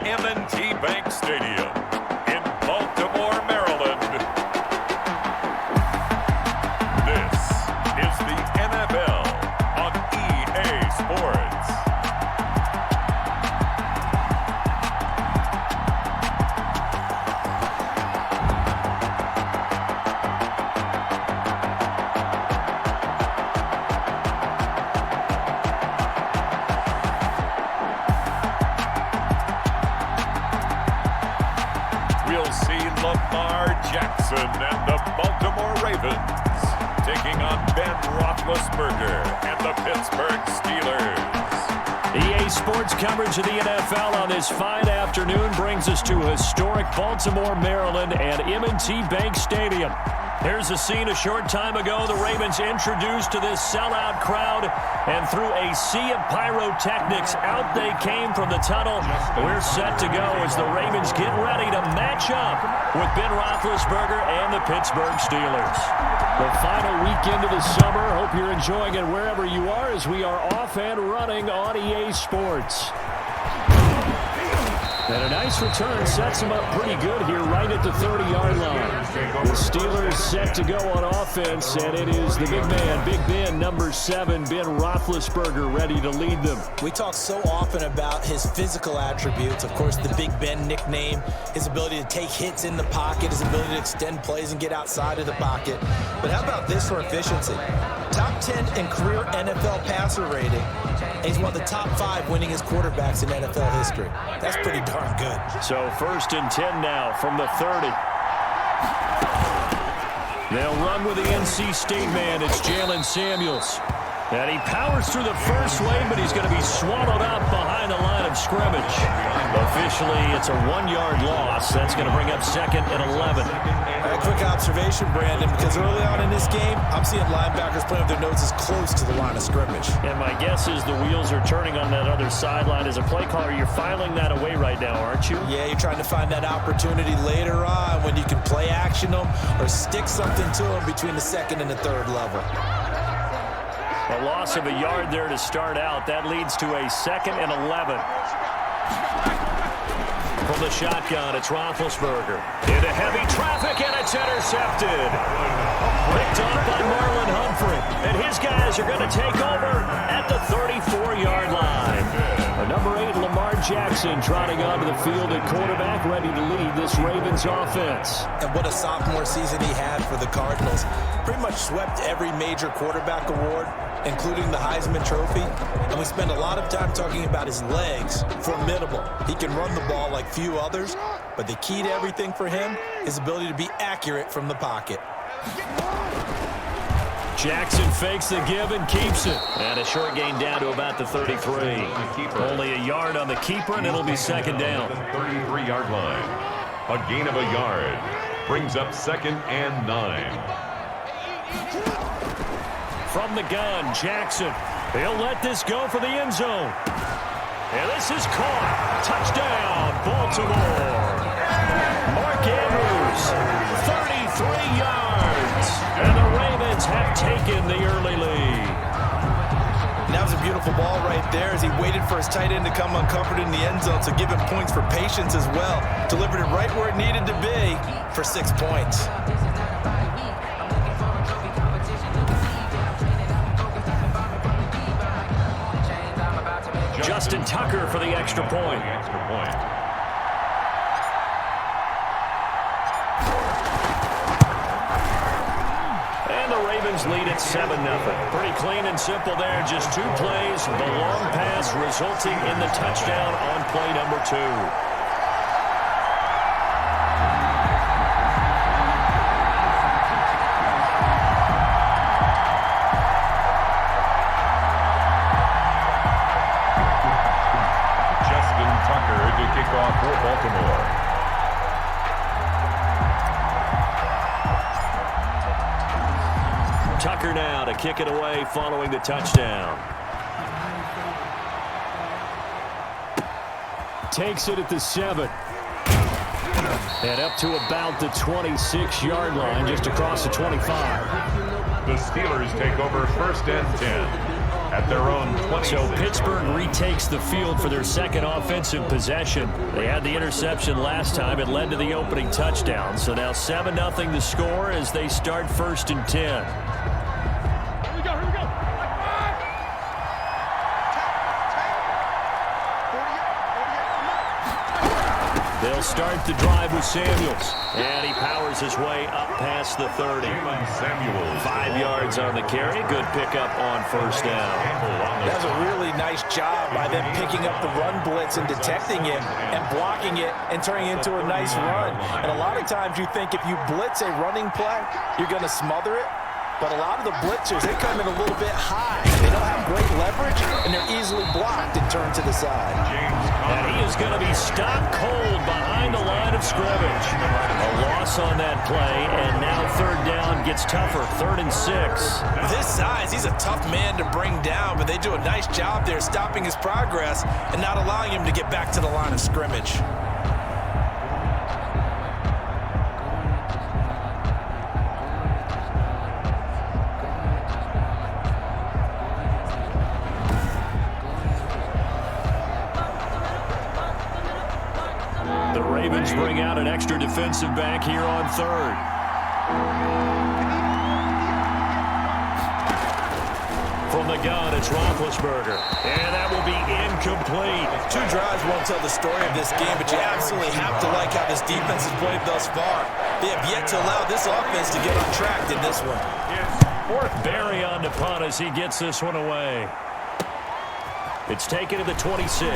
M&T Bank Stadium in Baltimore, Maryland. This is the NFL on EA Sports. We'll see Lamar Jackson and the Baltimore Ravens taking on Roethlisberger and the Pittsburgh Steelers. EA Sports coverage of the NFL on this fine afternoon brings us to historic Baltimore, Maryland and M&T Bank Stadium. Here's the scene a short time ago. The Ravens introduced to this sellout crowd, and through a sea of pyrotechnics, out they came from the tunnel. We're set to go as the Ravens get ready to match up with Roethlisberger and the Pittsburgh Steelers. The final weekend of the summer. Hope you're enjoying it wherever you are as we are off and running on EA Sports. And a nice return sets him up pretty good here right at the 30-yard line. The Steelers set to go on offense, and it is the big man, Big Ben, number 7, Roethlisberger, ready to lead them. We talk so often about his physical attributes. Of course, the Big Ben nickname, his ability to take hits in the pocket, his ability to extend plays and get outside of the pocket. But how about this for efficiency? Top 10 in career NFL passer rating. And he's one of the top 5 winningest quarterbacks in NFL history. That's pretty darn good. So 1st and 10 now from the 30. They'll run with the NC State man. It's Jalen Samuels. And he powers through the first wave, but he's going to be swallowed up behind the line of scrimmage. Officially, it's a 1-yard loss. That's going to bring up 2nd and 11. A quick observation, Brandon, because early on in this game, I'm seeing linebackers playing with their noses close to the line of scrimmage. And my guess is the wheels are turning on that other sideline. As a play caller, you're filing that away right now, aren't you? Yeah, you're trying to find that opportunity later on when you can play action them or stick something to them between the 2nd and the 3rd level. A loss of a yard there to start out. That leads to a 2nd and 11. From the shotgun, it's Roethlisberger. Into heavy traffic, and it's intercepted. Picked off by Marlon Humphrey. And his guys are going to take over at the 34-yard line. Number 8, Lamar Jackson, trotting onto the field at quarterback, ready to lead this Ravens offense. And what a sophomore season he had for the Cardinals. Pretty much swept every major quarterback award, including the Heisman Trophy. And we spend a lot of time talking about his legs. Formidable. He can run the ball like few others, but the key to everything for him is ability to be accurate from the pocket. Jackson fakes the give and keeps it. And a short gain down to about the 33. Only a yard on the keeper, and it'll be 2nd down. 33-yard line. A gain of a yard brings up 2nd and 9. From the gun, Jackson. He'll let this go for the end zone. And this is caught. Touchdown, Baltimore. Mark Andrews, 33 yards. And the Ravens have taken the early lead. And that was a beautiful ball right there as he waited for his tight end to come uncovered in the end zone, so give him points for patience as well. Delivered it right where it needed to be for 6 points. Justin Tucker for the extra point. And the Ravens lead at 7-0. Pretty clean and simple there. Just 2 plays. The long pass resulting in the touchdown on play number 2. For Baltimore. Tucker now to kick it away following the touchdown. Takes it at the 7. And up to about the 26-yard line, just across the 25. The Steelers take over 1st and 10. at their own 26. So Pittsburgh retakes the field for their second offensive possession. They had the interception last time. It led to the opening touchdown. So now 7-0 the score as they start 1st and 10. They'll start the drive with Samuels. And he powers his way up past the 30. 5 yards on the carry. Good pickup on 1st down. That was a really nice job by them picking up the run blitz and detecting it and blocking it and turning it into a nice run. And a lot of times you think if you blitz a running play, you're going to smother it. But a lot of the blitzers, they come in a little bit high. They don't have great leverage, and they're easily blocked and turned to the side. And he is going to be stopped cold behind the line of scrimmage. A loss on that play, and now 3rd down gets tougher, 3rd and 6. With his size, he's a tough man to bring down, but they do a nice job there stopping his progress and not allowing him to get back to the line of scrimmage. Bring out an extra defensive back here on 3rd. From the gun, it's Roethlisberger. And that will be incomplete. 2 drives won't tell the story of this game, but you absolutely have to like how this defense has played thus far. They have yet to allow this offense to get on track in this one. Barry on the punt as he gets this one away. It's taken to the 26.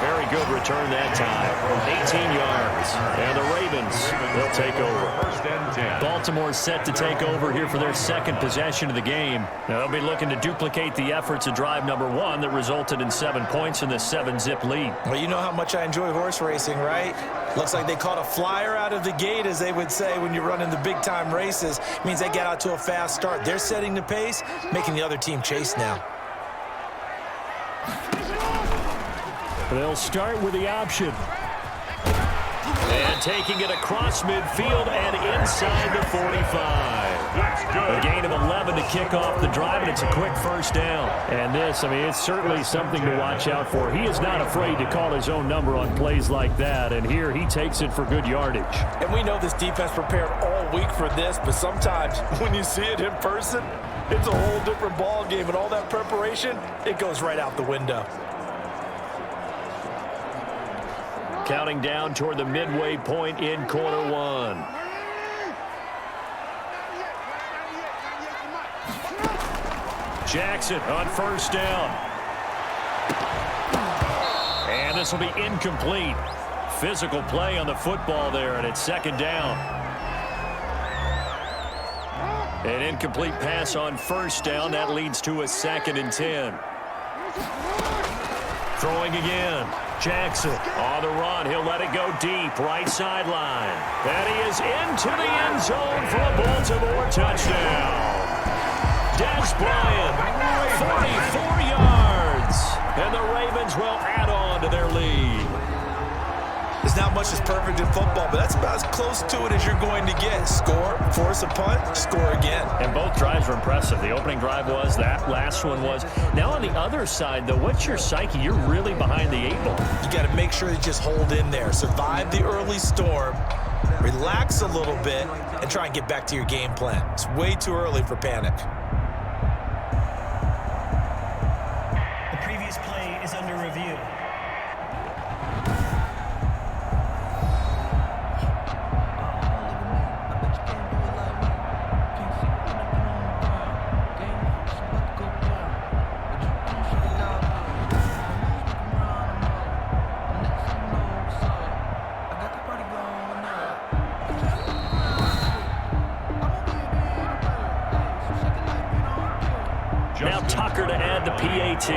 Very good return that time. 18 yards. And the Ravens, they'll take over. Baltimore set to take over here for their 2nd possession of the game. Now they'll be looking to duplicate the efforts of drive number 1 that resulted in 7 points in the 7-zip lead. Well, you know how much I enjoy horse racing, right? Looks like they caught a flyer out of the gate, as they would say when you're running the big-time races. It means they get out to a fast start. They're setting the pace, making the other team chase now. They'll start with the option. And taking it across midfield and inside the 45. A gain of 11 to kick off the drive, and it's a quick 1st down. And this, I mean, it's certainly something to watch out for. He is not afraid to call his own number on plays like that, and here he takes it for good yardage. And we know this defense prepared all week for this, but sometimes when you see it in person, it's a whole different ball game, and all that preparation, it goes right out the window. Counting down toward the midway point in quarter 1. Jackson on 1st down. And this will be incomplete. Physical play on the football there, and it's 2nd down. An incomplete pass on 1st down. That leads to a 2nd and 10. Throwing again. Jackson on the run. He'll let it go deep. Right sideline. And he is into the end zone for a Baltimore touchdown. Des Bryant, 44 yards. And the Ravens will add on to their lead. There's not much that's perfect in football, but that's about as close to it as you're going to get. Score, force a punt, score again. And both drives were impressive. The opening drive was, that last one was. Now on the other side, though, what's your psyche? You're really behind the 8 ball. You got to make sure you just hold in there. Survive the early storm, relax a little bit, and try and get back to your game plan. It's way too early for panic. The previous play is under review. Now Tucker to add the PAT.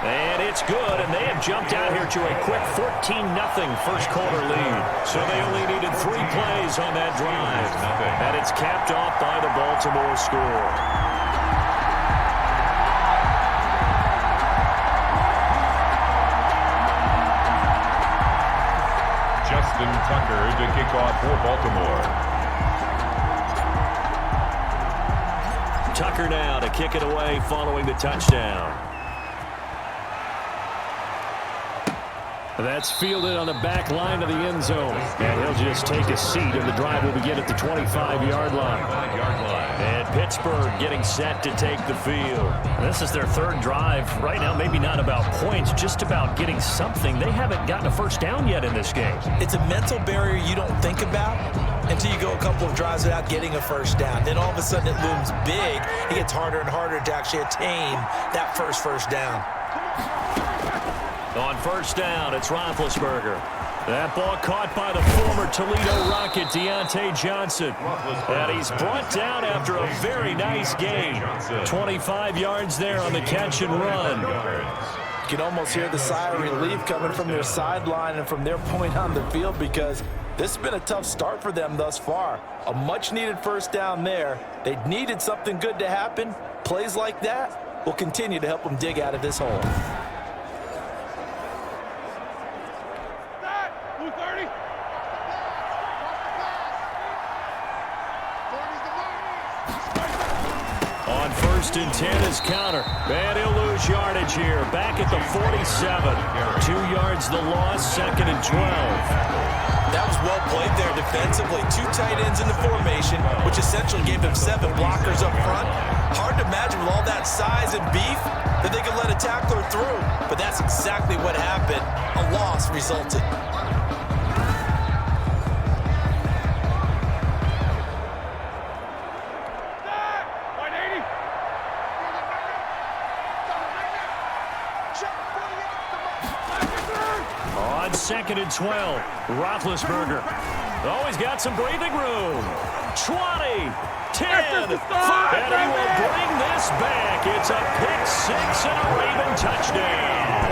And it's good, and they have jumped out here to a quick 14-0 first quarter lead. So they only needed 3 plays on that drive. And it's capped off by the Baltimore score. Justin Tucker to kick off for Baltimore. Tucker now to kick it away following the touchdown. That's fielded on the back line of the end zone. And he'll just take a seat, and the drive will begin at the 25-yard line. And Pittsburgh getting set to take the field. This is their third drive. Right now, maybe not about points, just about getting something. They haven't gotten a first down yet in this game. It's a mental barrier you don't think about until you go a couple of drives without getting a first down. Then all of a sudden it looms big. It gets harder and harder to actually attain that first down. On first down, it's Roethlisberger. That ball caught by the former Toledo Rocket, Deontay Johnson. And he's brought down after a very nice gain. 25 yards there on the catch and run. You can almost hear the sigh of relief coming from their sideline and from their point on the field, because this has been a tough start for them thus far. A much-needed first down there. They needed something good to happen. Plays like that will continue to help them dig out of this hole. On first and 10 is counter. And he'll lose yardage here. Back at the 47. 2 yards the loss, second and 12. That was well played there defensively. 2 tight ends in the formation, which essentially gave them 7 blockers up front. Hard to imagine with all that size and beef that they could let a tackler through. But that's exactly what happened. A loss resulted. Second and 12. Roethlisberger. Oh, he's got some breathing room. 20, 10, 5, and he will bring this back. It's a pick six and a Raven touchdown.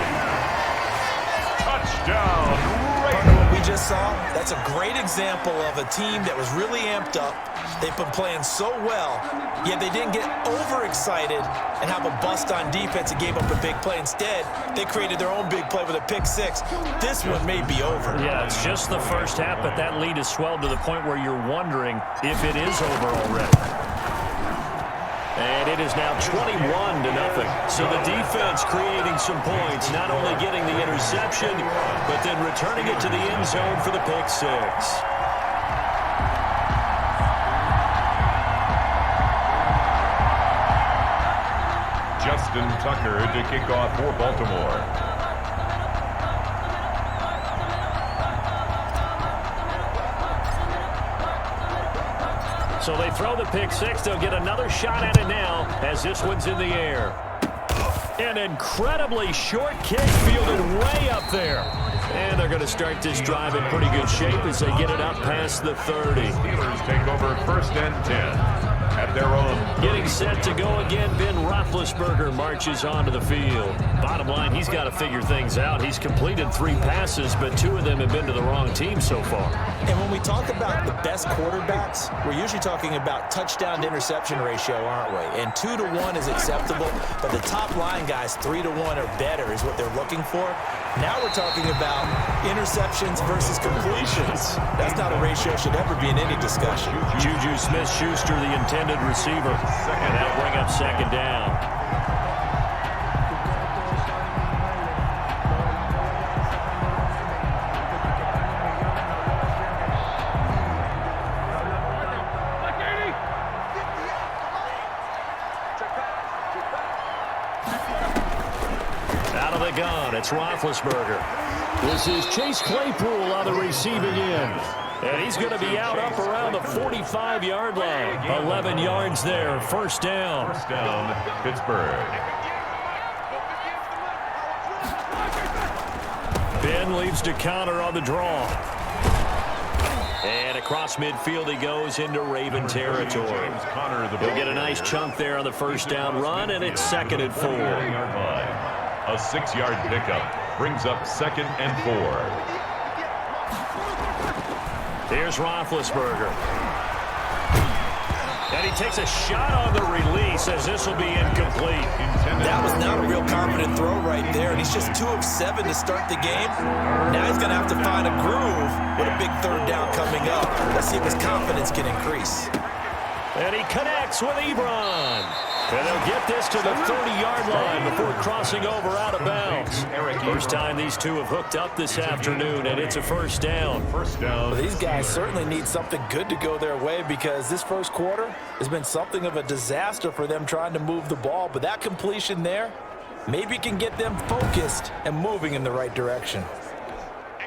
Touchdown, What we just saw, that's a great example of a team that was really amped up. They've been playing so well, yet they didn't get overexcited and have a bust on defense and gave up a big play. Instead, they created their own big play with a pick six. This one may be over. Yeah, it's just the first half, but that lead has swelled to the point where you're wondering if it is over already. And it is now 21-0. So the defense creating some points, not only getting the interception, but then returning it to the end zone for the pick six. Justin Tucker to kick off for Baltimore. So they throw the pick six. They'll get another shot at it now as this one's in the air. An incredibly short kick fielded way up there. And they're going to start this drive in pretty good shape as they get it up past the 30. Steelers take over first and 10. At their own. Getting set to go again, Ben Roethlisberger marches onto the field. Bottom line, he's got to figure things out. He's completed 3 passes, but 2 of them have been to the wrong team so far. And when we talk about the best quarterbacks, we're usually talking about touchdown to interception ratio, aren't we? And 2 to 1 is acceptable, but the top line guys, 3 to 1 or better is what they're looking for. Now we're talking about interceptions versus completions. That's not a ratio should ever be in any discussion. Juju Smith-Schuster, the intended receiver, and that'll bring up second down. Out of the gun, it's Roethlisberger. This is Chase Claypool on the receiving end. And he's going to be out up around the 45-yard line. 11 yards there, first down. First down, Pittsburgh. Ben leaves to counter on the draw. And across midfield he goes into Raven territory. He'll get a nice chunk there on the first down run, and it's second and 4. A 6-yard pickup brings up second and 4. Here's Roethlisberger. And he takes a shot on the release as this will be incomplete. That was not a real confident throw right there, and he's just 2 of 7 to start the game. Now he's going to have to find a groove big third down coming up. Let's see if his confidence can increase. And he connects with Ebron. And they'll get this to the 30-yard line before crossing over out of bounds. First time these two have hooked up this afternoon, and it's a first down. Well, these guys certainly need something good to go their way because this first quarter has been something of a disaster for them trying to move the ball. But that completion there maybe can get them focused and moving in the right direction.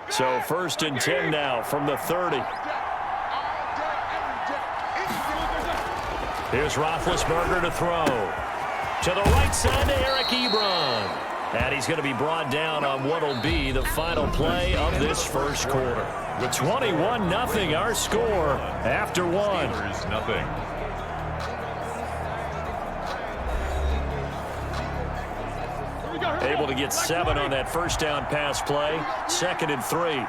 So 1st and 10 now from the 30. Here's Roethlisberger to throw. To the right side to Eric Ebron. And he's going to be brought down on what will be the final play of this first quarter. 21-0 our score after one. Nothing. Able to get 7 on that first down pass play. 2nd and 3.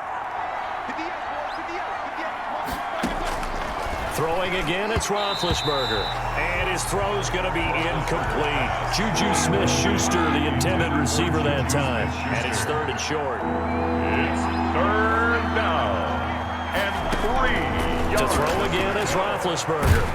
Throwing again, it's Roethlisberger. And his throw's going to be incomplete. Juju Smith-Schuster, the intended receiver that time. And it's 3rd and short. It's 3rd down and 3 yards. To throw again is Roethlisberger.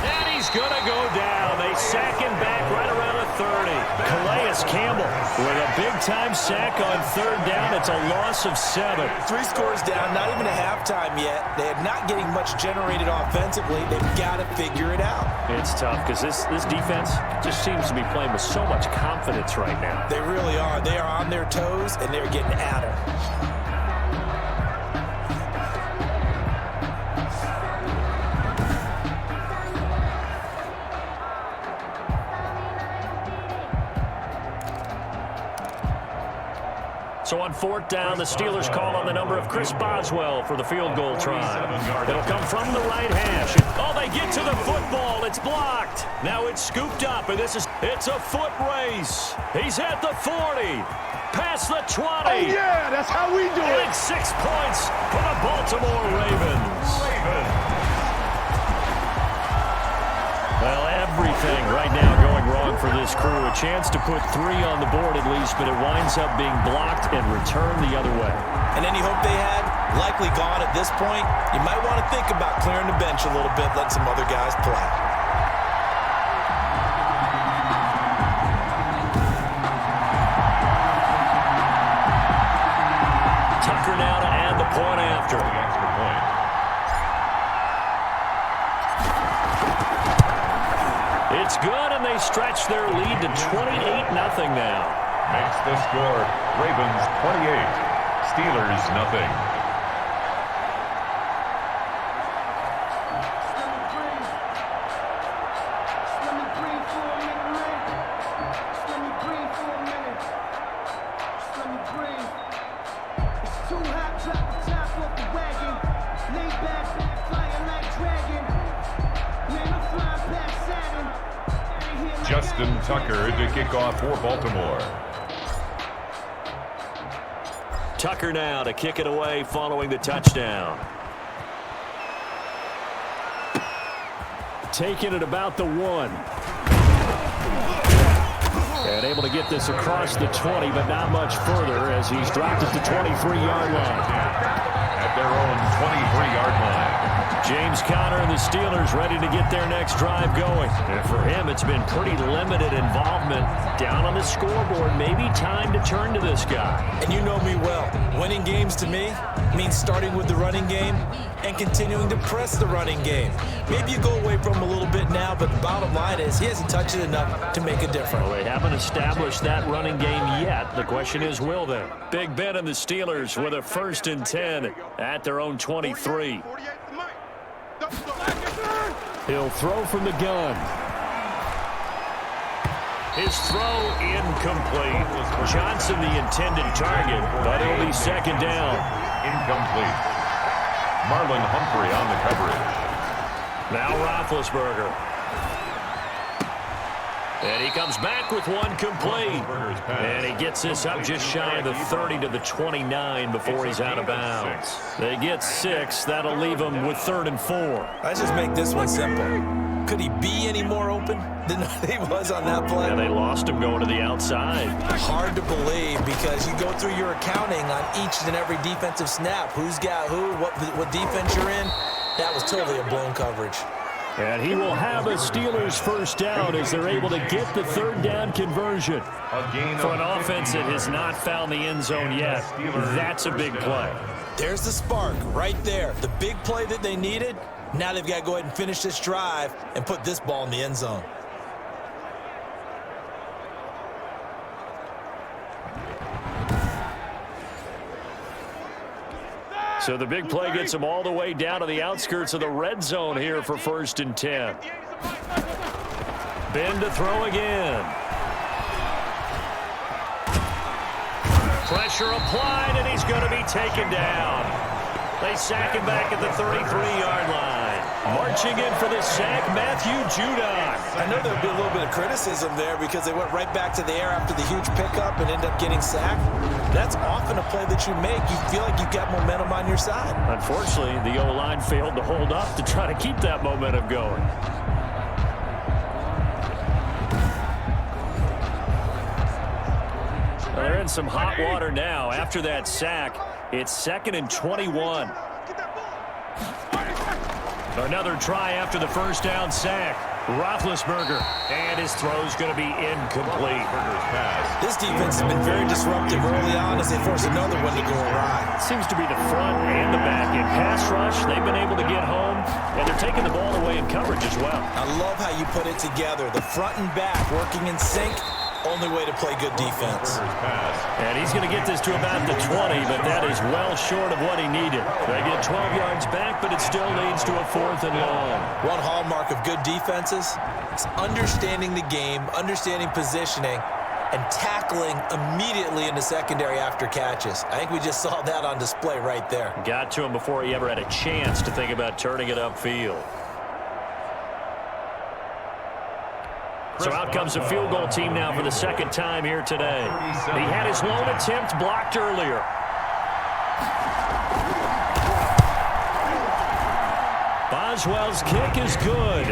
And he's going to go down. They sack him back right around the 30. Calais Campbell with a big-time sack on 3rd down. It's a loss of 7. 3 scores down, not even a halftime yet. They are not getting much generated offensively. They've got to figure it out. It's tough because this defense just seems to be playing with so much confidence right now. They really are. They are on their toes, and they're getting at her. So on 4th down, the Steelers call on the number of Chris Boswell for the field goal try. It'll come from the right hash. Oh, they get to the football. It's blocked. Now it's scooped up, and it's a foot race. He's at the 40. Past the 20. Oh, yeah, that's how we do it. And it's 6 points for the Baltimore Ravens. Well, everything right now going wrong for this crew. A chance to put 3 on the board at least, but it winds up being blocked and returned the other way. And any hope they had, likely gone at this point. You might want to think about clearing the bench a little bit, let some other guys play. Tucker now to add the point after. The extra point. It's good, and they stretch their lead to 28-0 now. Makes the score Ravens 28, Steelers nothing. Justin Tucker to kick off for Baltimore. Tucker now to kick it away following the touchdown. Taking it about the 1. And able to get this across the 20, but not much further as he's dropped it to 23-yard line. At their own 23-yard line. James Conner and the Steelers ready to get their next drive going. And for him, it's been pretty limited involvement down on the scoreboard. Maybe time to turn to this guy. And you know me well. Winning games to me means starting with the running game and continuing to press the running game. Maybe you go away from him a little bit now, but the bottom line is he hasn't touched it enough to make a difference. Well, they haven't established that running game yet. The question is, will they? Big Ben and the Steelers with a 1st and 10 at their own 23. He'll throw from the gun. His throw incomplete. Johnson the intended target, but it'll be 2nd down. Incomplete. Marlon Humphrey on the coverage. Now Roethlisberger. And he comes back with one complete. And he gets this up just shy of the 30 to the 29 before he's out of bounds. They get 6. That'll leave them with 3rd and 4. Let's just make this one simple. Could he be any more open than he was on that play? And they lost him going to the outside. Hard to believe because you go through your accounting on each and every defensive snap. Who's got who, what defense you're in. That was totally a blown coverage. And he will have a Steelers first down as they're able to get the third down conversion. For an offense that has not found the end zone yet, that's a big play. There's the spark right there. The big play that they needed. Now they've got to go ahead and finish this drive and put this ball in the end zone. So the big play gets them all the way down to the outskirts of the red zone here for 1st and 10. Ben to throw again. Pressure applied, and he's going to be taken down. They sack him back at the 33-yard line. Marching in for the sack, Matthew Judon. I know there'll be a little bit of criticism there because they went right back to the air after the huge pickup and ended up getting sacked. That's often a play that you make. You feel like you've got momentum on your side. Unfortunately, the O-line failed to hold up to try to keep that momentum going. Well, they're in some hot water now. After that sack, it's 2nd and 21. Another try after the first down sack. Roethlisberger, and his throw's going to be incomplete. This defense has been very disruptive early on as they force another one to go awry. Seems to be the front and the back. In pass rush, they've been able to get home, and they're taking the ball away in coverage as well. I love how you put it together. The front and back working in sync. Only way to play good defense. And he's going to get this to about the 20, but that is well short of what he needed. They get 12 yards back, but it still leads to a 4th and long. One hallmark of good defenses is understanding the game, understanding positioning, and tackling immediately in the secondary after catches. I think we just saw that on display right there. Got to him before he ever had a chance to think about turning it upfield. So out comes the field goal team now for the 2nd time here today. He had his lone attempt blocked earlier. Boswell's kick is good.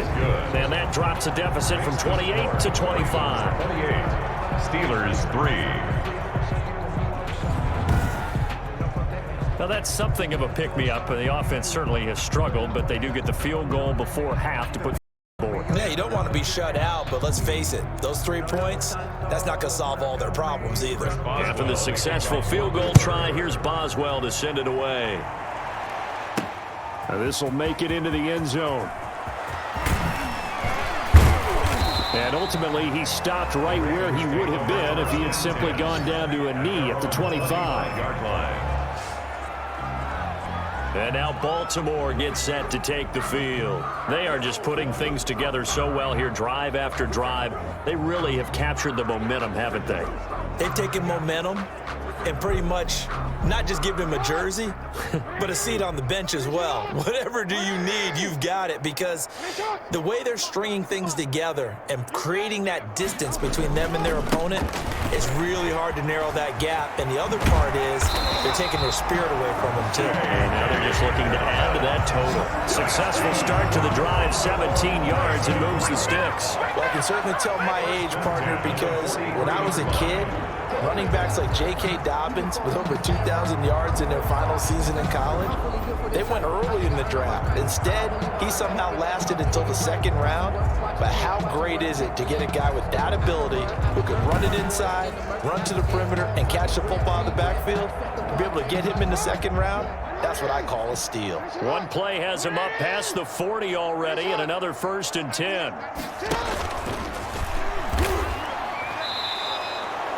And that drops a deficit from 28 to 25. 28. Steelers 3. Now that's something of a pick-me-up. The offense certainly has struggled, but they do get the field goal before half to put forward. Yeah, you don't want to be shut out, but let's face it, those 3 points, that's not going to solve all their problems either. After the successful field goal try, here's Boswell to send it away. This will make it into the end zone. And ultimately, he stopped right where he would have been if he had simply gone down to a knee at the 25-yard line. And now Baltimore gets set to take the field. They are just putting things together so well here, drive after drive. They really have captured the momentum, haven't they? They've taken momentum and pretty much not just given him a jersey, but a seat on the bench as well. Whatever do you need, you've got it, because the way they're stringing things together and creating that distance between them and their opponent is really hard to narrow that gap. And the other part is they're taking their spirit away from them, too. And now they're just looking to add to that total. Successful start to the drive, 17 yards, and moves the sticks. Well, I can certainly tell my age, partner, because when I was a kid, running backs like J.K. Dobbins with over 2,000 yards in their final season in college, they went early in the draft. Instead, he somehow lasted until the 2nd round. But how great is it to get a guy with that ability who can run it inside, run to the perimeter, and catch the football in the backfield? To be able to get him in the 2nd round, that's what I call a steal. One play has him up past the 40 already, and another 1st and 10.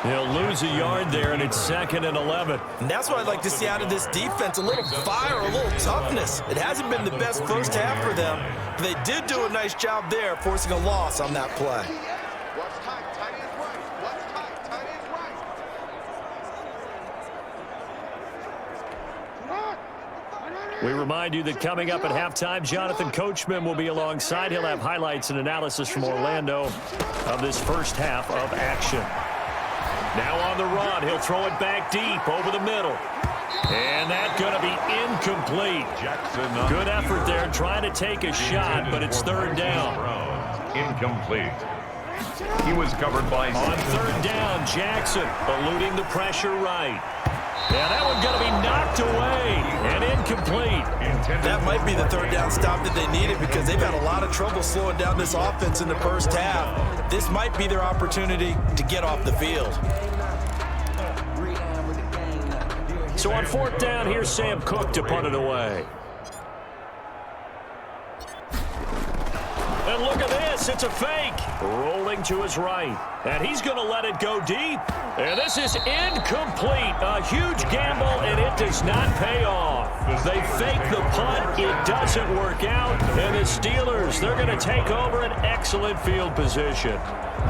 He'll lose a yard there, and it's 2nd and 11. And that's what I'd like to see out of this defense, a little fire, a little toughness. It hasn't been the best first half for them, but they did do a nice job there, forcing a loss on that play. We remind you that coming up at halftime, Jonathan Coachman will be alongside. He'll have highlights and analysis from Orlando of this first half of action. Now on the run, he'll throw it back deep over the middle. And that's going to be incomplete. Good effort there trying to take a shot, but it's third down. Incomplete. He was covered by... On third down, Jackson eluding the pressure right. Yeah, that one's going to be knocked away and incomplete. That might be the third down stop that they needed because they've had a lot of trouble slowing down this offense in the first half. This might be their opportunity to get off the field. So on fourth down, here's Sam Cook to punt it away. And look at this. It's a fake. Rolling to his right. And he's going to let it go deep. And this is incomplete. A huge gamble, and it does not pay off. They fake the punt. It doesn't work out. And the Steelers, they're going to take over an excellent field position.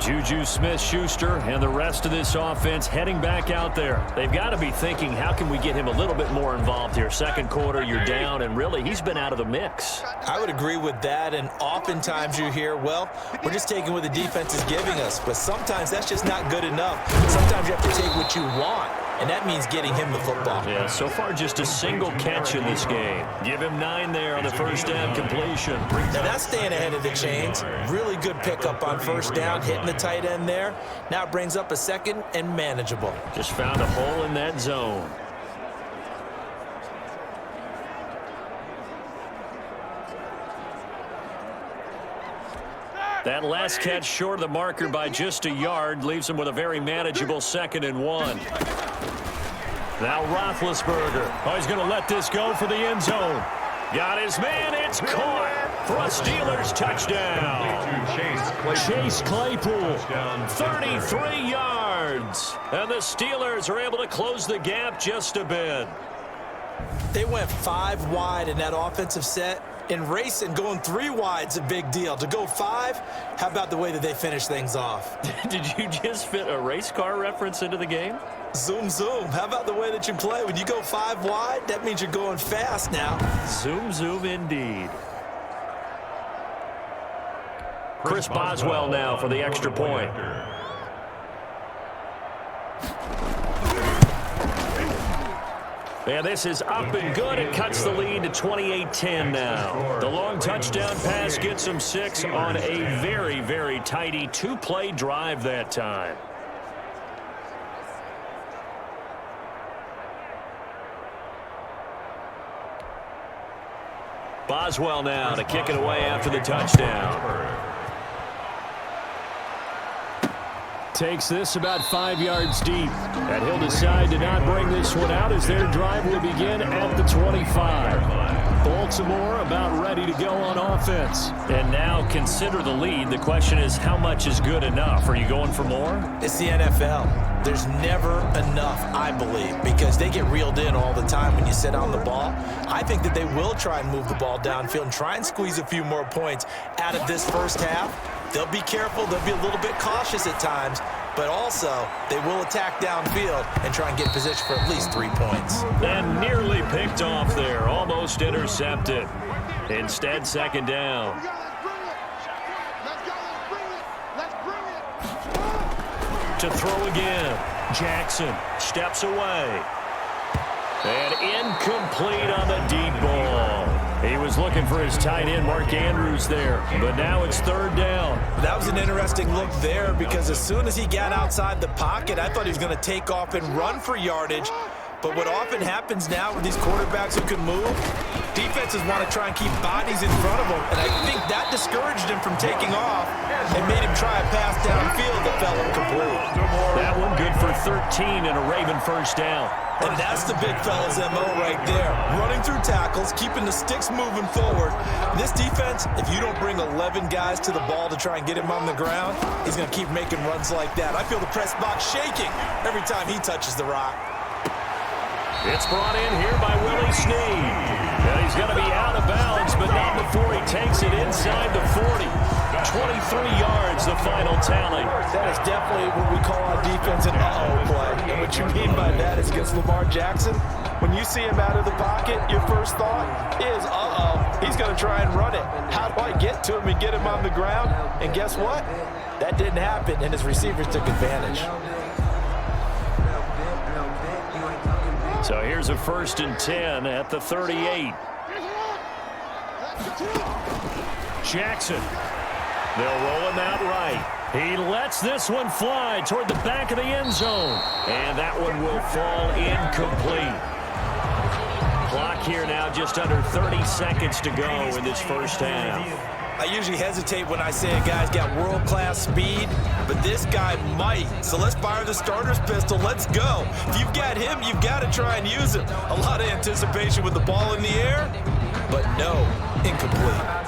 Juju Smith-Schuster and the rest of this offense heading back out there. They've got to be thinking, how can we get him a little bit more involved here? Second quarter, you're down, and really, he's been out of the mix. I would agree with that, and oftentimes you hear, well, we're just taking what the defense is giving us, but sometimes that's just not good enough. Sometimes you have to take what you want, and that means getting him the football. Yeah, so far just a single catch in this game. Give him 9 there on the first down completion. Now that's staying ahead of the chains. Really good pickup on first down, hitting the tight end there. Now it brings up a second and manageable. Just found a hole in that zone. That last catch short of the marker by just a yard leaves him with a very manageable 2nd and 1. Now Roethlisberger. Oh, he's going to let this go for the end zone. Got his man. It's caught for a Steelers touchdown. Chase Claypool, 33 yards. And the Steelers are able to close the gap just a bit. They went 5 wide in that offensive set. And racing, going 3 wide's a big deal. To go 5, how about the way that they finish things off? Did you just fit a race car reference into the game? Zoom, zoom. How about the way that you play? When you go 5 wide, that means you're going fast now. Zoom, zoom indeed. Chris Boswell now for the extra point. And this is up and good. It cuts the lead to 28-10 now. The long touchdown pass gets them 6 on a very, very tidy 2-play drive that time. Boswell now to kick it away after the touchdown. Takes this about 5 yards deep. And he'll decide to not bring this one out as their drive will begin at the 25. Baltimore about ready to go on offense. And now consider the lead. The question is, how much is good enough? Are you going for more? It's the NFL. There's never enough, I believe, because they get reeled in all the time when you sit on the ball. I think that they will try and move the ball downfield and try and squeeze a few more points out of this first half. They'll be careful. They'll be a little bit cautious at times, but also they will attack downfield and try and get position for at least 3 points. And nearly picked off there, almost intercepted. Instead, second down. To throw again. Jackson steps away. And incomplete on the deep ball. He was looking for his tight end, Mark Andrews, there. But now it's third down. That was an interesting look there because as soon as he got outside the pocket, I thought he was going to take off and run for yardage. But what often happens now with these quarterbacks who can move, defenses want to try and keep bodies in front of them. And I think that discouraged him from taking off and made him try a pass downfield that fell incomplete. That one good for 13 and a Raven first down. And that's the big fella's MO right there. Running through tackles, keeping the sticks moving forward. This defense, if you don't bring 11 guys to the ball to try and get him on the ground, he's going to keep making runs like that. I feel the press box shaking every time he touches the rock. It's brought in here by Willie Snead. And he's going to be out of bounds, but not before he takes it inside the 40. 23 yards, the final tally. That is definitely what we call on defense an uh-oh play. And what you mean by that is against Lamar Jackson, when you see him out of the pocket, your first thought is, uh-oh, he's going to try and run it. How do I get to him and get him on the ground? And guess what? That didn't happen, and his receivers took advantage. So here's a 1st and 10 at the 38. Jackson. They'll roll him out right. He lets this one fly toward the back of the end zone. And that one will fall incomplete. Clock here now just under 30 seconds to go in this first half. I usually hesitate when I say a guy's got world-class speed, but this guy might. So let's fire the starter's pistol. Let's go. If you've got him, you've got to try and use him. A lot of anticipation with the ball in the air, but no, incomplete.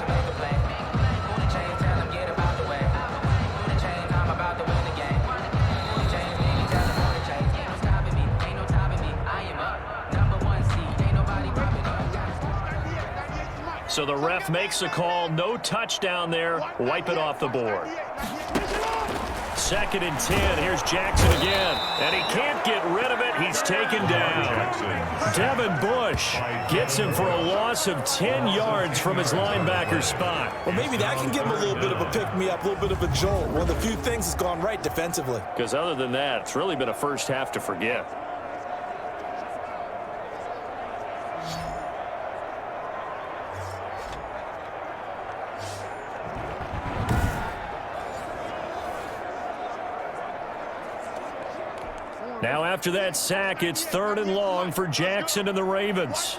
So the ref makes a call. No touchdown there. Wipe it off the board. 2nd and 10. Here's Jackson again. And he can't get rid of it. He's taken down. Devin Bush gets him for a loss of 10 yards from his linebacker spot. Well, maybe that can give him a little bit of a pick-me-up, a little bit of a jolt. One of the few things that's gone right defensively. Because other than that, it's really been a first half to forget. Now after that sack, it's 3rd and long for Jackson and the Ravens.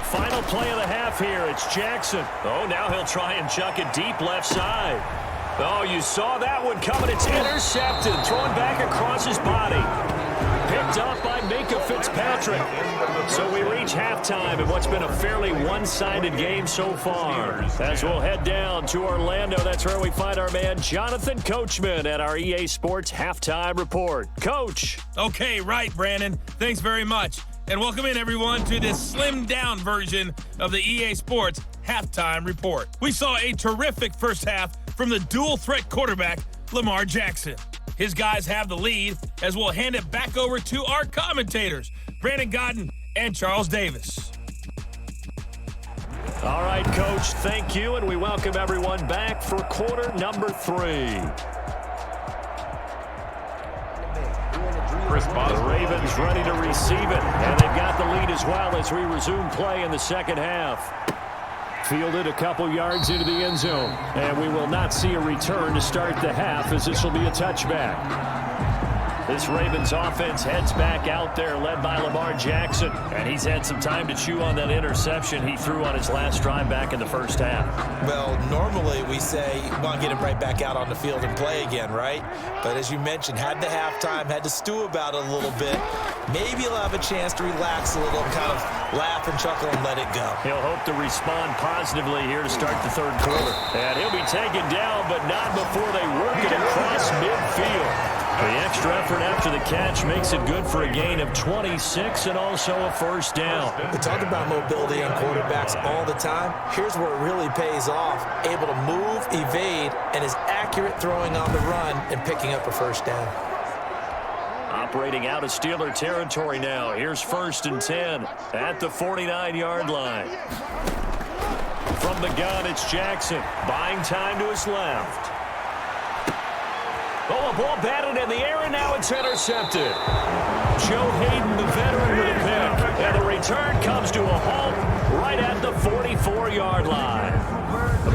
Final play of the half here. It's Jackson. Oh, now he'll try and chuck it deep left side. Oh, you saw that one coming. It's intercepted. Thrown back across his body. Picked up by Minka Fitzpatrick. So we reach halftime in what's been a fairly one-sided game so far. As we'll head down to Orlando, that's where we find our man Jonathan Coachman at our EA Sports Halftime Report. Coach. Okay, right, Brandon. Thanks very much. And welcome in, everyone, to this slimmed-down version of the EA Sports Halftime Report. We saw a terrific first half from the dual-threat quarterback, Lamar Jackson. His guys have the lead as we'll hand it back over to our commentators, Brandon Godden and Charles Davis. All right, Coach, thank you, and we welcome everyone back for quarter number 3. The Ravens ready to receive it, and they've got the lead as well as we resume play in the second half. Fielded a couple yards into the end zone, and we will not see a return to start the half as this will be a touchback. This Ravens offense heads back out there, led by Lamar Jackson, and he's had some time to chew on that interception he threw on his last drive back in the first half. Well, normally we say you want to get him right back out on the field and play again, right? But as you mentioned, had the halftime, had to stew about it a little bit. Maybe he'll have a chance to relax a little and kind of laugh and chuckle and let it go. He'll hope to respond positively here to start the third quarter. And he'll be taken down, but not before they work it across midfield. The extra effort after the catch makes it good for a gain of 26 and also a first down. We talk about mobility on quarterbacks all the time. Here's where it really pays off. Able to move, evade, and is accurate throwing on the run and picking up a first down. Operating out of Steeler territory now. Here's 1st and 10 at the 49-yard line. From the gun, it's Jackson. Buying time to his left. Oh, a ball batted in the air, and now it's intercepted. Joe Hayden, the veteran, with a pick. And the return comes to a halt right at the 44-yard line.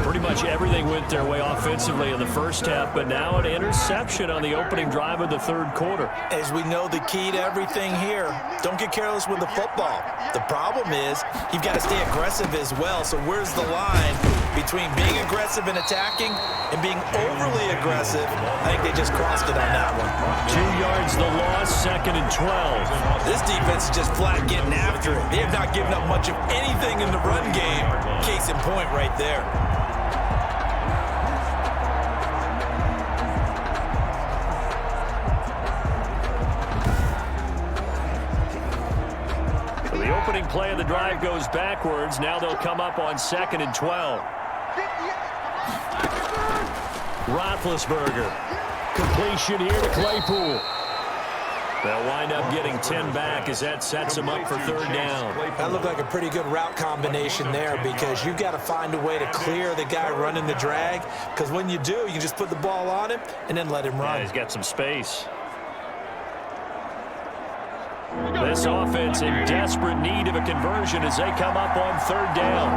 Pretty much everything went their way offensively in the first half, but now an interception on the opening drive of the third quarter. As we know, the key to everything here, don't get careless with the football. The problem is you've got to stay aggressive as well. So where's the line between being aggressive and attacking and being overly aggressive? I think they just crossed it on that one. 2 yards the loss, 2nd and 12. This defense is just flat getting after it. They have not given up much of anything in the run game. Case in point right there. The opening play of the drive goes backwards. Now they'll come up on 2nd and 12. Roethlisberger. Completion here to Claypool. They'll wind up getting 10 back as that sets them up for third down. That looked like a pretty good route combination there because you've got to find a way to clear the guy running the drag, because when you do, you can just put the ball on him and then let him run. Yeah, he's got some space. This offense in desperate need of a conversion as they come up on third down.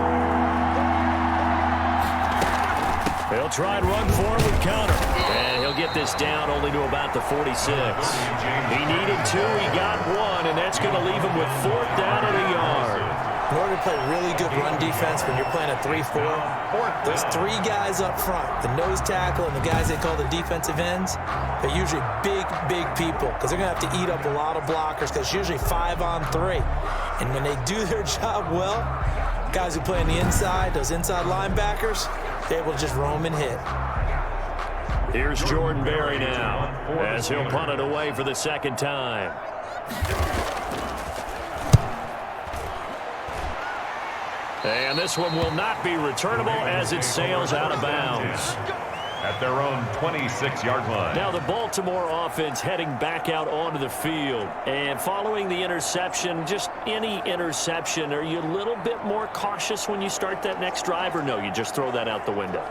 He'll try and run forward with counter. And he'll get this down only to about the 46. He needed 2, he got 1, and that's going to leave him with 4th down and a yard. In order to play really good run defense when you're playing a 3-4, those 3 guys up front, the nose tackle and the guys they call the defensive ends, they're usually big people because they're going to have to eat up a lot of blockers because it's usually 5 on 3. And when they do their job well, guys who play on the inside, those inside linebackers, they're able to just roam and hit. Here's Jordan Berry now as he'll punt it away for the 2nd time. And this one will not be returnable as it sails out of bounds. At their own 26-yard line. Now the Baltimore offense heading back out onto the field. And following the interception, just any interception, are you a little bit more cautious when you start that next drive, or no, you just throw that out the window?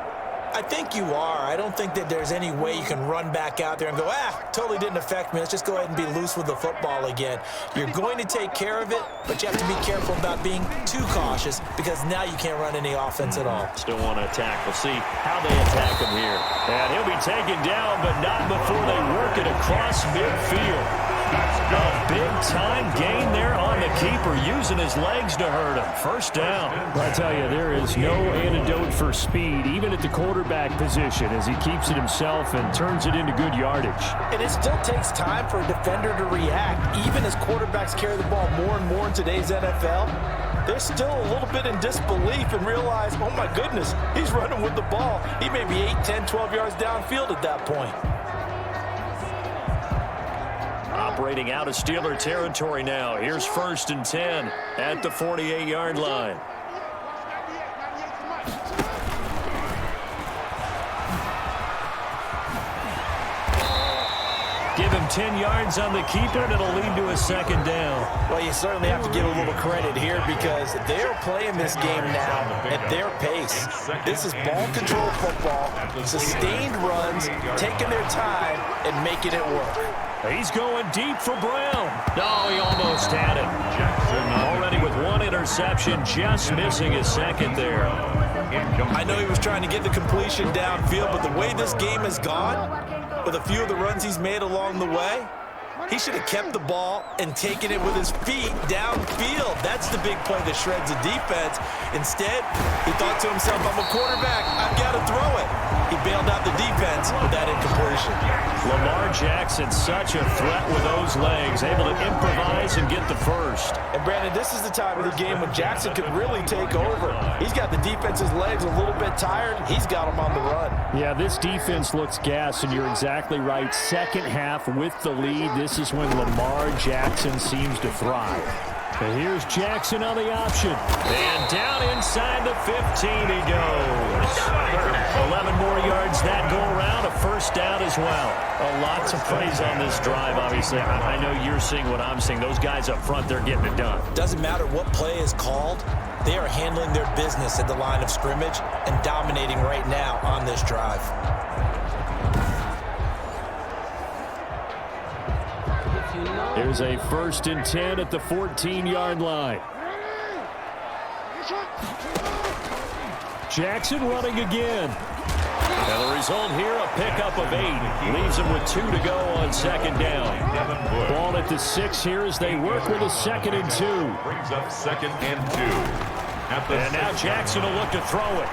I think you are. I don't think that there's any way you can run back out there and go, totally didn't affect me. Let's just go ahead and be loose with the football again. You're going to take care of it, but you have to be careful about being too cautious because now you can't run any offense at all. Still want to attack. We'll see how they attack him here. And he'll be taken down, but not before they work it across midfield. A big-time gain there on the keeper, using his legs to hurt him. First down. I tell you, there is no antidote for speed, even at the quarterback position, as he keeps it himself and turns it into good yardage. And it still takes time for a defender to react. Even as quarterbacks carry the ball more and more in today's NFL, they're still a little bit in disbelief and realize, oh my goodness, he's running with the ball. He may be 8, 10, 12 yards downfield at that point. Operating out of Steeler territory now. Here's 1st and 10 at the 48-yard line. Give him 10 yards on the keeper, and it'll lead to a 2nd down. Well, you certainly have to give a little credit here because they're playing this game now at their pace. This is ball control football, sustained runs, taking their time, and making it work. He's going deep for Brown. No, he almost had it. Already with 1 interception, just missing his 2nd there. I know he was trying to get the completion downfield, but the way this game has gone, with a few of the runs he's made along the way, he should have kept the ball and taken it with his feet downfield. That's the big play that shreds the defense. Instead, he thought to himself, I'm a quarterback, I've got to throw it. He bailed out the defense with that incompletion. Lamar Jackson, such a threat with those legs, able to improvise and get the first. And Brandon, this is the time of the game when Jackson could really take over. He's got the defense's legs a little bit tired. He's got them on the run. Yeah, this defense looks gassed, and you're exactly right. 2nd half with the lead. This is when Lamar Jackson seems to thrive. And here's Jackson on the option. And down inside the 15 he goes. 11 more yards that go around, a 1st down as well. Lots of praise on this drive, obviously. I know you're seeing what I'm seeing. Those guys up front, they're getting it done. Doesn't matter what play is called. They are handling their business at the line of scrimmage and dominating right now on this drive. Here's a 1st and 10 at the 14-yard line. Jackson running again. And the result here, a pickup of 8. Leaves him with 2 to go on 2nd down. Ball at the 6 here as they work with a 2nd and 2. Brings up 2nd and 2. And now Jackson will look to throw it.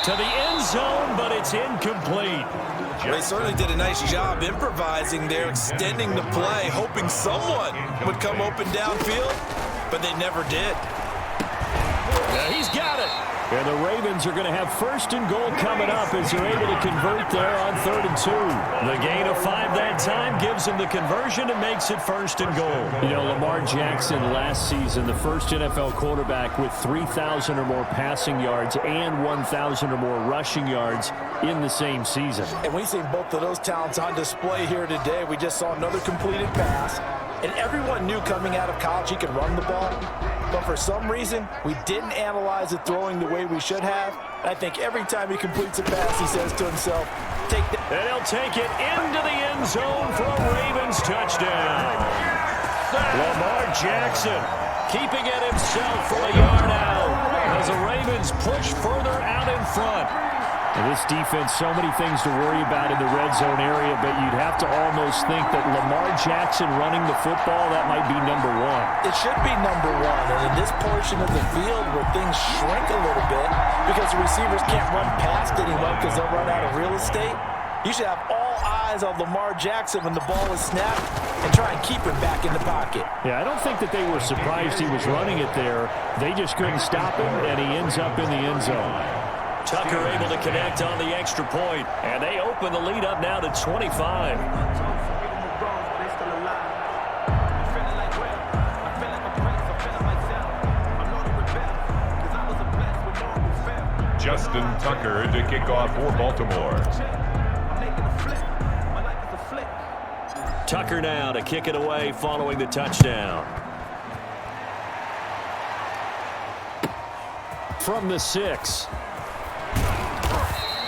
To the end zone, but it's incomplete. They certainly did a nice job improvising there, extending the play, hoping someone would come open downfield, but they never did. Yeah, he's got it. And the Ravens are going to have 1st and goal coming up as they're able to convert there on 3rd and 2. The gain of 5 that time gives him the conversion and makes it 1st and goal. You know, Lamar Jackson last season, the first NFL quarterback with 3,000 or more passing yards and 1,000 or more rushing yards in the same season. And we've seen both of those talents on display here today. We just saw another completed pass. And everyone knew coming out of college he could run the ball. But for some reason, we didn't analyze it throwing the way we should have. I think every time he completes a pass, he says to himself, take that. And he'll take it into the end zone for a Ravens touchdown. Lamar Jackson keeping it himself from a yard out as the Ravens push further out in front. And this defense, so many things to worry about in the red zone area, but you'd have to almost think that Lamar Jackson running the football, that might be number one. It should be number one. And in this portion of the field where things shrink a little bit because the receivers can't run past anyone because they'll run out of real estate, you should have all eyes on Lamar Jackson when the ball is snapped and try and keep him back in the pocket. Yeah, I don't think that they were surprised he was running it there. They just couldn't stop him, and he ends up in the end zone. Tucker able to connect on the extra point, and they open the lead up now to 25. Justin Tucker to kick off for Baltimore. Tucker now to kick it away following the touchdown. From the 6.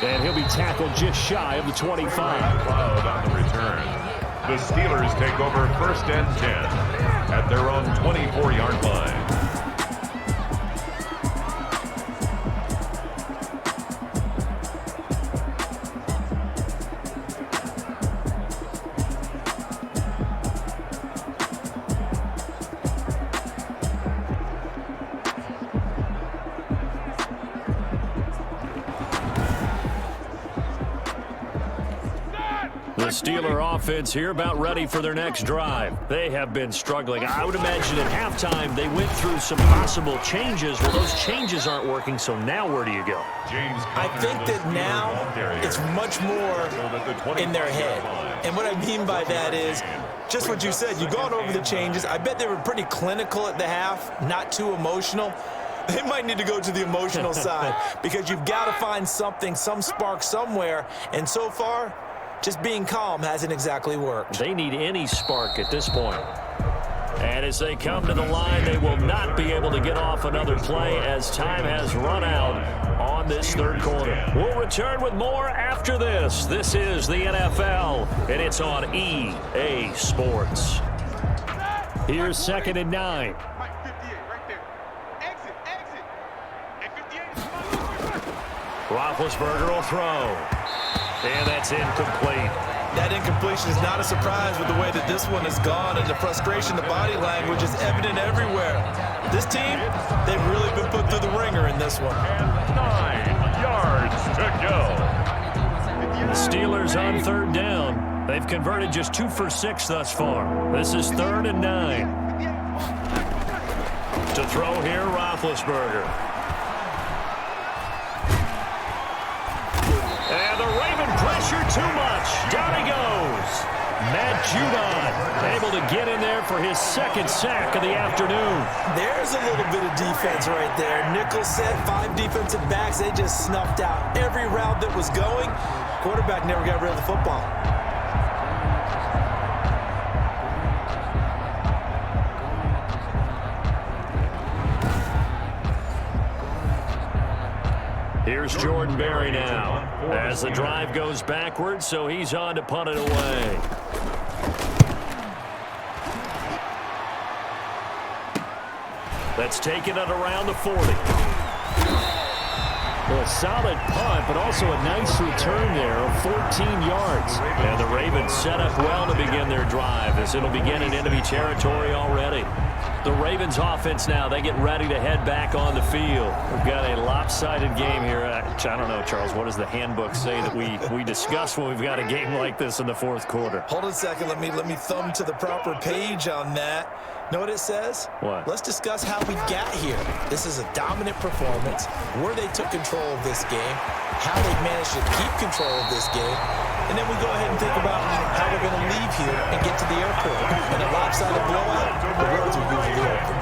And he'll be tackled just shy of the 25. Cloud on the return. The Steelers take over 1st and 10 at their own 24-yard line. The Steeler offense here about ready for their next drive. They have been struggling. I would imagine at halftime they went through some possible changes. Well, those changes aren't working, so now where do you go? I think that now it's much more in their head. And what I mean by that is just what you said. You've gone over the changes. I bet they were pretty clinical at the half, not too emotional. They might need to go to the emotional side because you've got to find something, some spark somewhere. And so far, just being calm hasn't exactly worked. They need any spark at this point. And as they come to the line, they will not be able to get off another play as time has run out on this third quarter. We'll return with more after this. This is the NFL, and it's on EA Sports. Here's 2nd and 9. Roethlisberger will throw. And that's incomplete. That incompletion is not a surprise with the way that this one has gone, and the frustration, the body language is evident everywhere. This team, they've really been put through the ringer in this one. 9 yards to go. The Steelers on 3rd down. They've converted just 2 for 6 thus far. This is 3rd and 9. To throw here, Roethlisberger. And the Raven pressure too much. Down he goes. Matt Judon able to get in there for his 2nd sack of the afternoon. There's a little bit of defense right there. Nickel set, 5 defensive backs. They just snuffed out every route that was going. Quarterback never got rid of the football. Here's Jordan Berry now as the drive goes backwards, so he's on to punt it away. That's taken it around the 40. Well, a solid punt, but also a nice return there of 14 yards. And the Ravens set up well to begin their drive as it'll begin in enemy territory already. The Ravens offense now, they get ready to head back on the field. We've got a lopsided game here. I don't know, Charles, what does the handbook say that we discuss when we've got a game like this in the 4th quarter? Hold on a second. Let me thumb to the proper page on that. Know what it says? What? Let's discuss how we got here. This is a dominant performance, where they took control of this game, how they managed to keep control of this game, and then we go ahead and think about how we're going to leave here and get to the airport. In a lopsided blowout, the roads are usually open.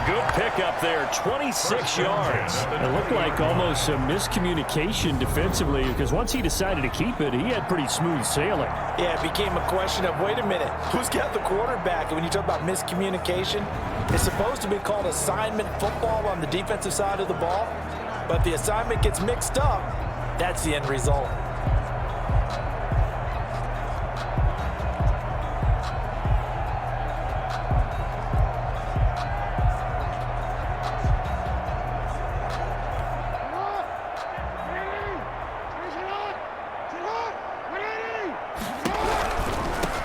A good pickup there, 26 yards. It looked like almost a miscommunication defensively because once he decided to keep it, he had pretty smooth sailing. Yeah, it became a question of, wait a minute, who's got the quarterback? And when you talk about miscommunication, it's supposed to be called assignment football on the defensive side of the ball. But if the assignment gets mixed up, that's the end result.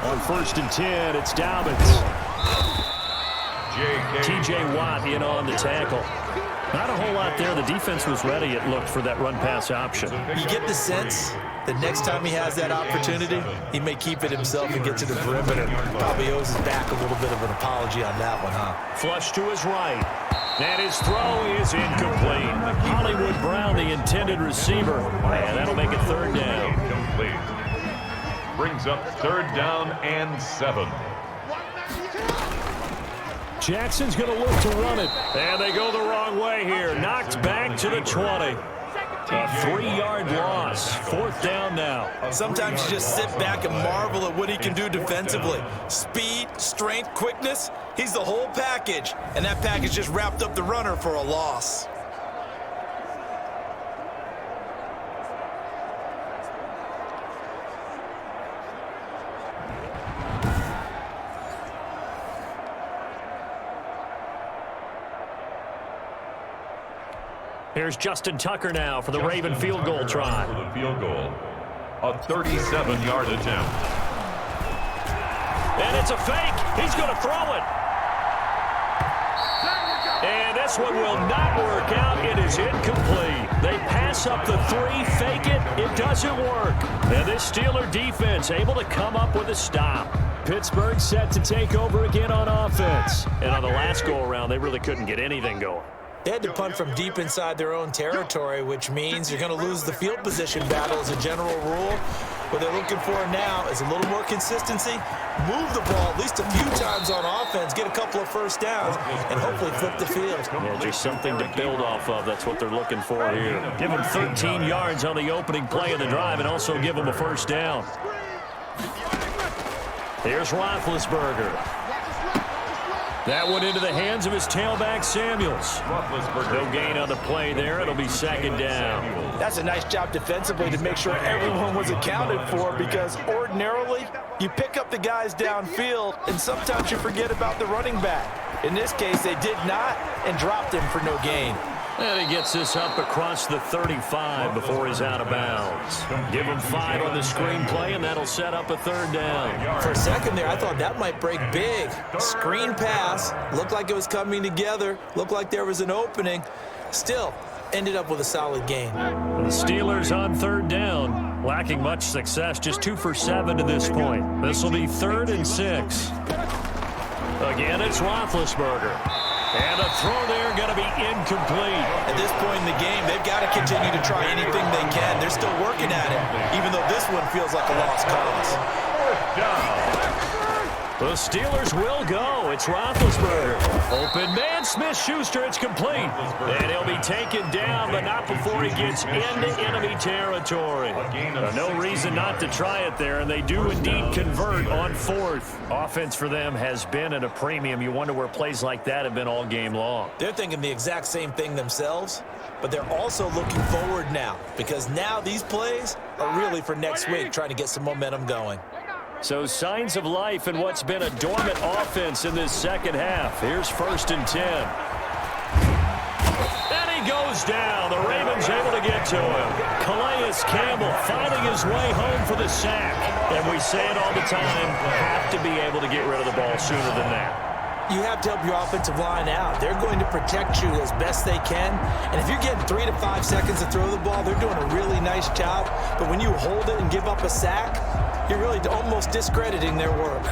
On 1st and 10, it's Dobbins. T.J. Watt in on the tackle. Not a whole lot there. The defense was ready, it looked, for that run-pass option. You get the sense that next time he has that opportunity, he may keep it himself and get to the perimeter. Probably owes his back a little bit of an apology on that one, huh? Flush to his right. And his throw is incomplete. Hollywood Brown, the intended receiver. And that'll make it 3rd down. Complete. Brings up 3rd down and 7. Jackson's going to look to run it. And they go the wrong way here. Knocked back to the 20. A 3-yard loss. 4th down now. Sometimes you just sit back and marvel at what he can do defensively. Speed, strength, quickness. He's the whole package. And that package just wrapped up the runner for a loss. Here's Justin Tucker now for the Raven field goal try. For the field goal. A 37-yard attempt. And it's a fake. He's going to throw it. And this one will not work out. It is incomplete. They pass up the 3, fake it. It doesn't work. And this Steeler defense able to come up with a stop. Pittsburgh set to take over again on offense. And on the last go-around, they really couldn't get anything going. They had to punt from deep inside their own territory, which means you're going to lose the field position battle as a general rule. What they're looking for now is a little more consistency, move the ball at least a few times on offense, get a couple of first downs, and hopefully flip the field. Yeah, just something to build off of. That's what they're looking for here. Give them 13 yards on the opening play of the drive and also give them a first down. Here's Roethlisberger. That one into the hands of his tailback, Samuels. No gain on the play there. It'll be 2nd down. That's a nice job defensively to make sure everyone was accounted for, because ordinarily you pick up the guys downfield and sometimes you forget about the running back. In this case, they did not and dropped him for no gain. And he gets this up across the 35 before he's out of bounds. Give him 5 on the screen play, and that'll set up a 3rd down. For a second there, I thought that might break big. Screen pass, looked like it was coming together, looked like there was an opening. Still, ended up with a solid gain. The Steelers on 3rd down, lacking much success, just 2 for 7 to this point. This will be 3rd and 6. Again, it's Roethlisberger. And a throw there going to be incomplete. At this point in the game, they've got to continue to try anything they can. They're still working at it, even though this one feels like a lost cause. 4th down. The Steelers will go. It's Roethlisberger. Open man, Smith-Schuster. It's complete. And he'll be taken down, but not before he gets into enemy territory. No reason not to try it there, and they do indeed convert on 4th. Offense for them has been at a premium. You wonder where plays like that have been all game long. They're thinking the exact same thing themselves, but they're also looking forward now, because now these plays are really for next week, trying to get some momentum going. So signs of life in what's been a dormant offense in this 2nd half. Here's 1st and 10. And he goes down. The Ravens able to get to him. Calais Campbell finding his way home for the sack. And we say it all the time, have to be able to get rid of the ball sooner than that. You have to help your offensive line out. They're going to protect you as best they can. And if you're getting 3 to 5 seconds to throw the ball, they're doing a really nice job. But when you hold it and give up a sack, you're really almost discrediting their work.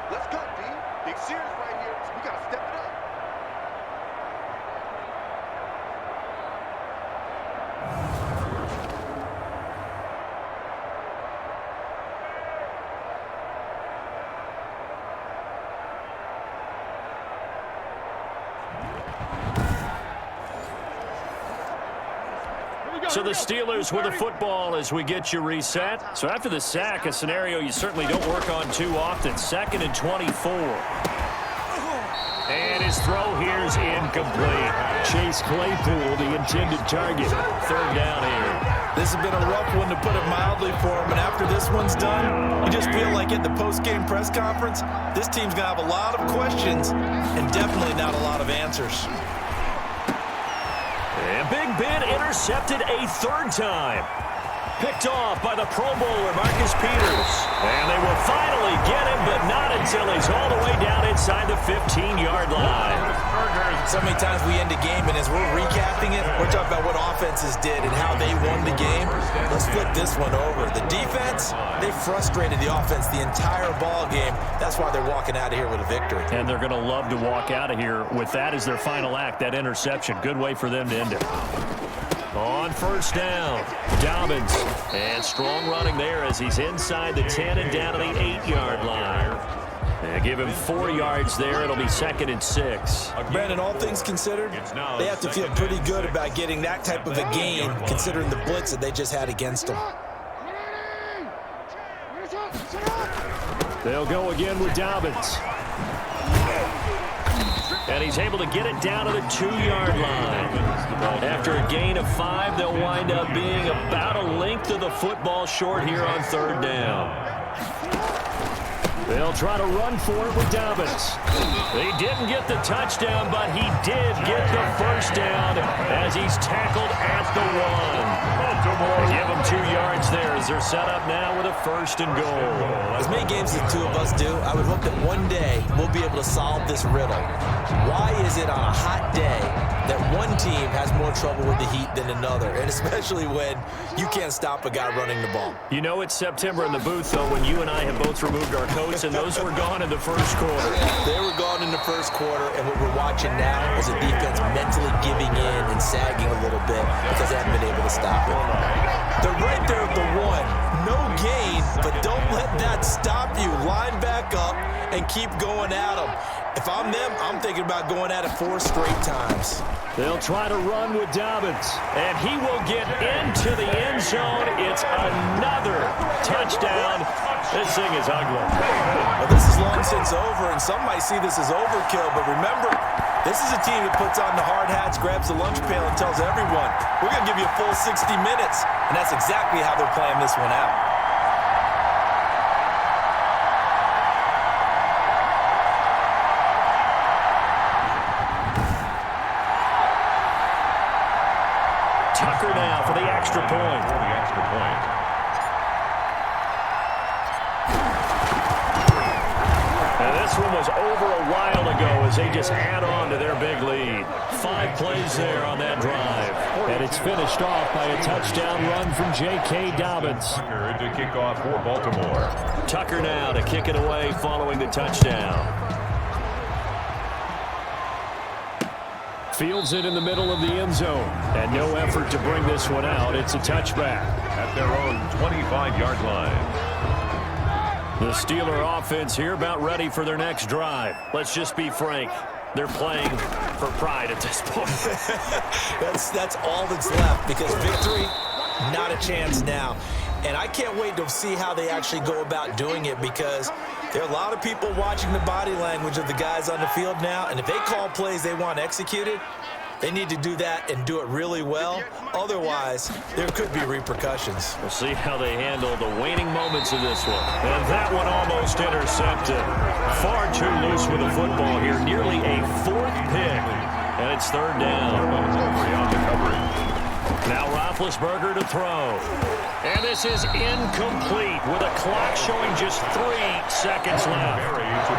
Let's go, D. Big series right here. We got to step it up. So the Steelers with the football as we get you reset. So after the sack, a scenario you certainly don't work on too often. 2nd and 24. And his throw here's incomplete. Chase Claypool, the intended target. 3rd down here. This has been a rough one, to put it mildly, for him. And after this one's done, you just feel like at the post-game press conference, this team's going to have a lot of questions and definitely not a lot of answers. And Big Ben intercepted a 3rd time. Picked off by the Pro Bowler, Marcus Peters. And they will finally get him, but not until he's all the way down inside the 15-yard line. So many times we end a game, and as we're recapping it, we're talking about what offenses did and how they won the game. Let's flip this one over. The defense, they frustrated the offense the entire ball game. That's why they're walking out of here with a victory. And they're going to love to walk out of here with that as their final act, that interception. Good way for them to end it. On 1st down, Dobbins. And strong running there as he's inside the 10 and down to the 8-yard line. And give him 4 yards there. It'll be 2nd and 6. Brandon, all things considered, they have to feel pretty good about getting that type of a gain, considering the blitz that they just had against them. They'll go again with Dobbins. And he's able to get it down to the 2-yard line. After a gain of 5, they'll wind up being about a length of the football short here on 3rd down. They'll try to run for it with Dobbins. He didn't get the touchdown, but he did get the 1st down as he's tackled at the 1. They give him 2 yards there as they're set up now with a 1st and goal. As many games as the two of us do, I would hope that one day we'll be able to solve this riddle. Why is it on a hot day that one team has more trouble with the heat than another, and especially when you can't stop a guy running the ball? You know it's September in the booth, though, when you and I have both removed our coats, and those were gone in the 1st quarter. They were gone in the 1st quarter, and what we're watching now is a defense mentally giving in and sagging a little bit because they haven't been able to stop it. They're right there at the 1. No gain, but don't let that stop you. Line back up and keep going at them. If I'm them, I'm thinking about going at it 4 straight times. They'll try to run with Dobbins. And he will get into the end zone. It's another touchdown. This thing is ugly. Well, this is long since over, and some might see this as overkill, but remember, this is a team that puts on the hard hats, grabs the lunch pail, and tells everyone, we're going to give you a full 60 minutes. And that's exactly how they're playing this one out. Tucker now for the extra point. And this one was over a while ago as they just add on to their big lead. 5 plays there on that drive. And it's finished off by a touchdown run from J.K. Dobbins. Tucker to kick off for Baltimore. Tucker now to kick it away following the touchdown. Fields it in the middle of the end zone. And no effort to bring this one out. It's a touchback. At their own 25-yard line. The Steeler offense here about ready for their next drive. Let's just be frank. They're playing for pride at this point. That's all that's left, because victory, not a chance now. And I can't wait to see how they actually go about doing it, because there are a lot of people watching the body language of the guys on the field now, and if they call plays they want executed, they need to do that and do it really well. Otherwise, there could be repercussions. We'll see how they handle the waning moments of this one. And that one almost intercepted. Far too loose with the football here. Nearly a 4th pick. And it's 3rd down. Now Roethlisberger to throw. And this is incomplete with a clock showing just 3 seconds left.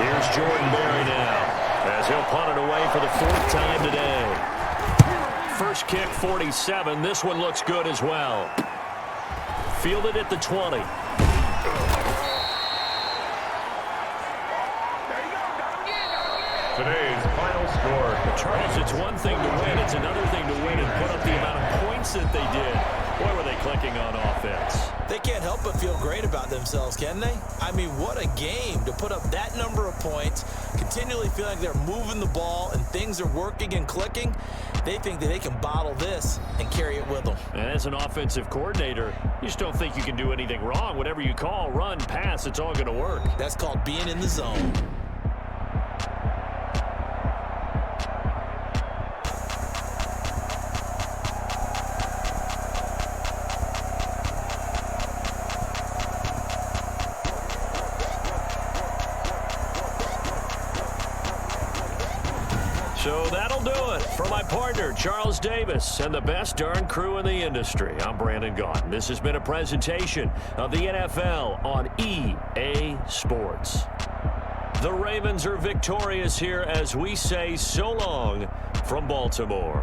Here's Jordan Berry now as he'll punt it away for the 4th time today. First kick, 47. This one looks good as well. Fielded at the 20. Today's final score. Charles, it's one thing to win. It's another thing to win and put up the amount of points that they did. Boy, were they clicking on offense. They can't help but feel great about themselves, can they? I mean, what a game to put up that number of points continually feeling like they're moving the ball and things are working and clicking, they think that they can bottle this and carry it with them. And as an offensive coordinator, you just don't think you can do anything wrong. Whatever you call, run, pass, it's all going to work. That's called being in the zone. So that'll do it. For my partner, Charles Davis, and the best darn crew in the industry, I'm Brandon Gaudin. This has been a presentation of the NFL on EA Sports. The Ravens are victorious here as we say so long from Baltimore.